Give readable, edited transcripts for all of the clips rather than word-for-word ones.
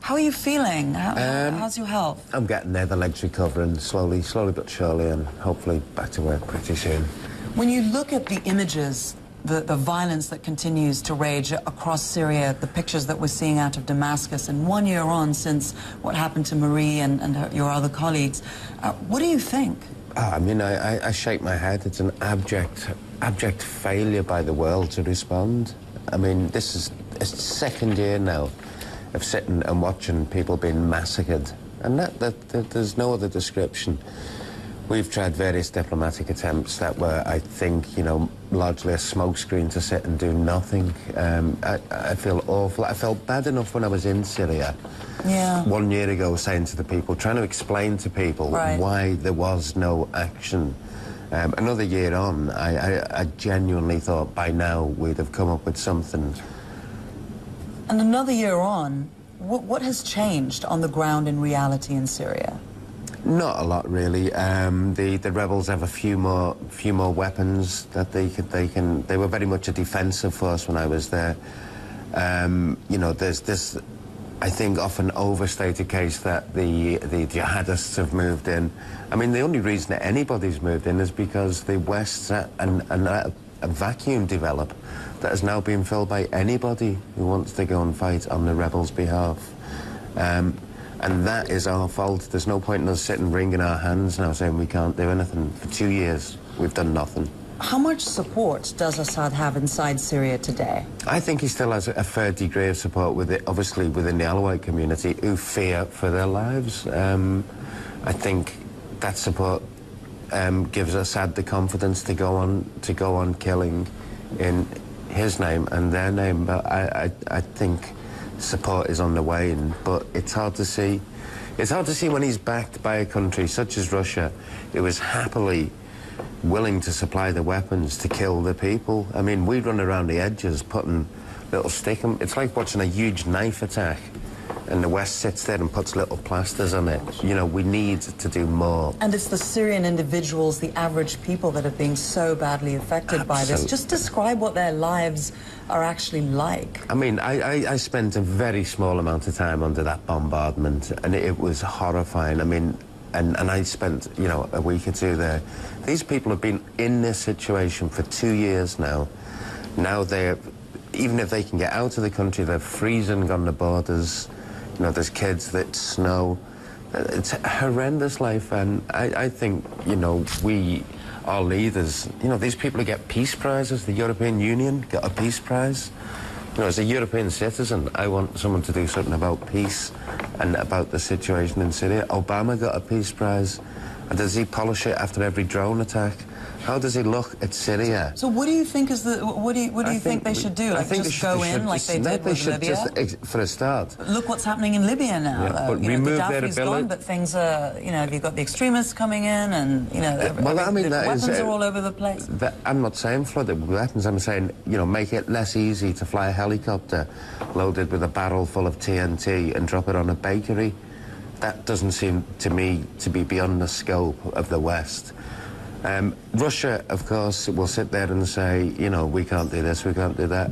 How are you feeling? How's your health? I'm getting there, the legs recovering slowly but surely, and hopefully back to work pretty soon. When you look at the images, the violence that continues to rage across Syria, the pictures that we're seeing out of Damascus, and 1 year on since what happened to Marie and your other colleagues, what do you think? I mean, I shake my head. It's an abject failure by the world to respond. I mean, this is the second year now of sitting and watching people being massacred, and there's no other description. We've tried various diplomatic attempts that were, I think, you know, largely a smokescreen to sit and do nothing. I feel awful. I felt bad enough when I was in Syria. Yeah. 1 year ago, saying to the people, trying to explain to people why there was no action. Another year on, I genuinely thought by now we'd have come up with something. And another year on, what has changed on the ground in reality in Syria? Not a lot, really. The rebels have a few more weapons that they were very much a defensive force when I was there. You know, there's this, I think, often overstated case that the jihadists have moved in. I mean, the only reason that anybody's moved in is because the West's a vacuum developed that has now been filled by anybody who wants to go and fight on the rebels' behalf. And that is our fault. There's no point in us sitting wringing our hands now saying we can't do anything. For 2 years, we've done nothing. How much support does Assad have inside Syria today? I think he still has a fair degree of support with it, obviously within the Alawite community, who fear for their lives. I think that support gives Assad the confidence to go on killing in his name and their name. But I think support is on the wane, but it's hard to see. It's hard to see when he's backed by a country such as Russia, who is happily willing to supply the weapons to kill the people. I mean, we run around the edges putting little it's like watching a huge knife attack, and the West sits there and puts little plasters on it. You know, we need to do more. And it's the Syrian individuals, the average people, that are being so badly affected by this. Just describe what their lives are actually like. I mean, I spent a very small amount of time under that bombardment, and it was horrifying. I mean, and I spent, you know, a week or two there. These people have been in this situation for 2 years now. Now they're, even if they can get out of the country, they're freezing on the borders. You know, there's kids that snow. It's a horrendous life, and I think, you know, our leaders, you know, these people who get peace prizes, the European Union got a peace prize. You know, as a European citizen, I want someone to do something about peace and about the situation in Syria. Obama got a peace prize, and does he polish it after every drone attack? How does he look at Syria? So what do you think is the what do you think they should do? Like just go in like they did with Libya? For a start. Look what's happening in Libya now. Yeah, though. but remove their ability. Gone, but things are, you know, you've got the extremists coming in, and you know, the weapons are all over the place. I'm not saying flooded with weapons. I'm saying, you know, make it less easy to fly a helicopter loaded with a barrel full of TNT and drop it on a bakery. That doesn't seem to me to be beyond the scope of the West. Russia, of course, will sit there and say, you know, we can't do this, we can't do that.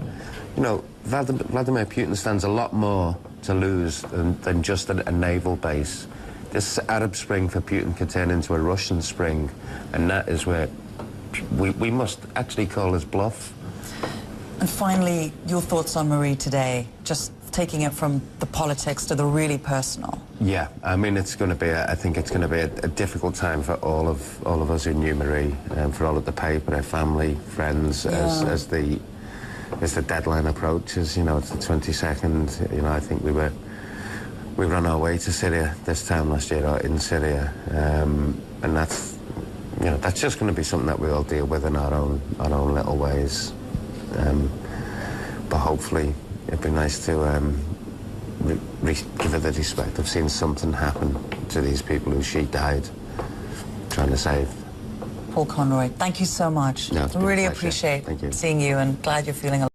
You know, Vladimir Putin stands a lot more to lose than just a naval base. This Arab Spring for Putin could turn into a Russian Spring, and that is where we must actually call his bluff. And finally, your thoughts on Marie today, just taking it from the politics to the really personal. Yeah, I mean, it's going to be, I think it's going to be a difficult time for all of us who knew Marie, for all of the paper, her family, friends, as the deadline approaches. You know, it's the 22nd. You know, I think we were on our way to Syria this time last year, or in Syria, and that's, you know, that's just going to be something that we all deal with in our own little ways. But hopefully, it'd be nice to give her the respect of seeing something happen to these people who she died trying to save. Paul Conroy, thank you so much. No, really appreciate seeing you, and glad you're feeling alive.